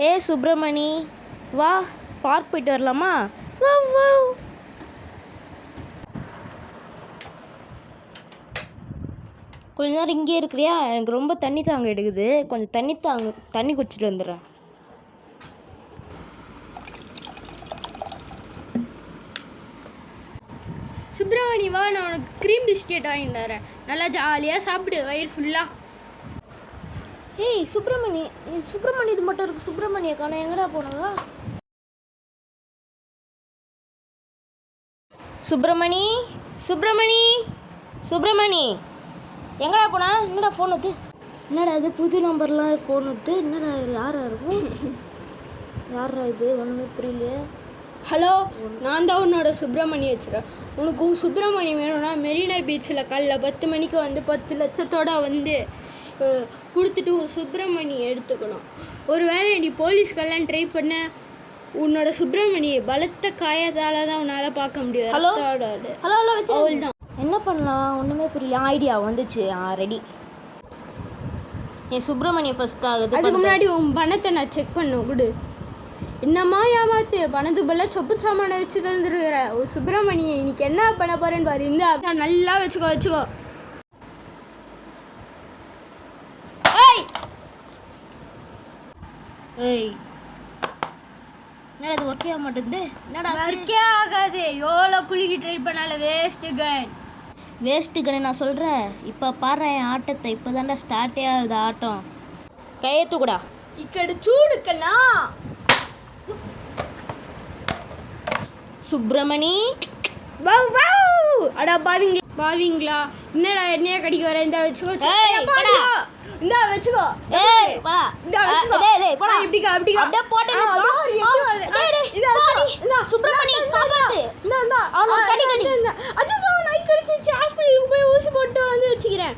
ஏ சுப்பிரமணி, வா பார்க் போயிட்டு வரலாமா? வா வா. கொஞ்ச நேரம் இங்கே இருக்கிறியா? எனக்கு ரொம்ப தண்ணி தாங்க எடுக்குது. கொஞ்சம் தண்ணி குடிச்சிட்டு வந்துடுறேன். சுப்பிரமணி வா, நான் உனக்கு க்ரீம் பிஸ்கெட் வாங்கி தரேன். நல்லா ஜாலியாக சாப்பிடு வயிறு ஃபுல்லாக. ஏய் சுப்பிரமணி இது மட்டும் இருக்கு. சுப்பிரமணிய காணோம், எங்கடா போனதா? சுப்பிரமணி எங்கடா போனா? என்னடா ஃபோன் வந்து? என்னடா இது புது நம்பர்லாம் ஃபோன் வந்து? என்னடா யாரா இருக்கும்? யாரா இது? ஒன்றுமே புரியலையே. ஹலோ, நான் தான் உன்னோட சுப்பிரமணி வச்சுருக்கேன். உனக்கு சுப்பிரமணி வேணும்னா மெரினா பீச்சில் காலைல 10 மணிக்கு வந்து 10 லட்சத்தோட வந்து கொடுத்துட்டு சுப்பிரமணி எடுத்துக்கணும். ஒருவேளை நீ போலீஸ்க்கெல்லாம் ட்ரை பண்ண, உன்னோட சுப்பிரமணியை பலத்த காயத்தால தான் உன்னால் பார்க்க முடியும். ஹலோ அவள் தான். என்ன பண்ணலாம்? ஒன்றுமே புரியல. ஐடியா வந்துச்சு. ரெடி. என் சுப்பிரமணியை ஃபர்ஸ்ட் ஆகுது. அதுக்கு முன்னாடி உன் பணத்தை நான் செக் பண்ண விடு. என்னம்மா ஏமாத்து, பணத்து பதிலாக சொப்பு சாமானை வச்சு தந்துருக்கிற. ஒரு சுப்பிரமணியை இன்னைக்கு என்ன பண்ண போறேன்னு பாரு. இந்த நல்லா வச்சுக்கோ. ஏய் என்னடா இது ஒர்க்கே ஆக மாட்டேங்குது? என்னடா ஒர்க்கே ஆகாது. எவ்வளோ குளிக்கி ட்ரை பண்ணால வேஸ்ட் கன் நான் சொல்கிறேன். இப்போ பாரு என் ஆட்டத்தை. இப்போ தாண்டா ஸ்டார்ட்டே ஆகுது ஆட்டம். கையெழுத்துக்கூடா ఇక్కడ చూడుకన్నా. சுப்பிரமணி அடா பாவிங்களா, என்னடா என்னையா கடிக்க வர? இந்த வச்சுக்கோ. இந்த வச்சுக்கோ. சுப்பிரமணி ஊசி போட்டு வந்து வச்சுக்கிறேன்.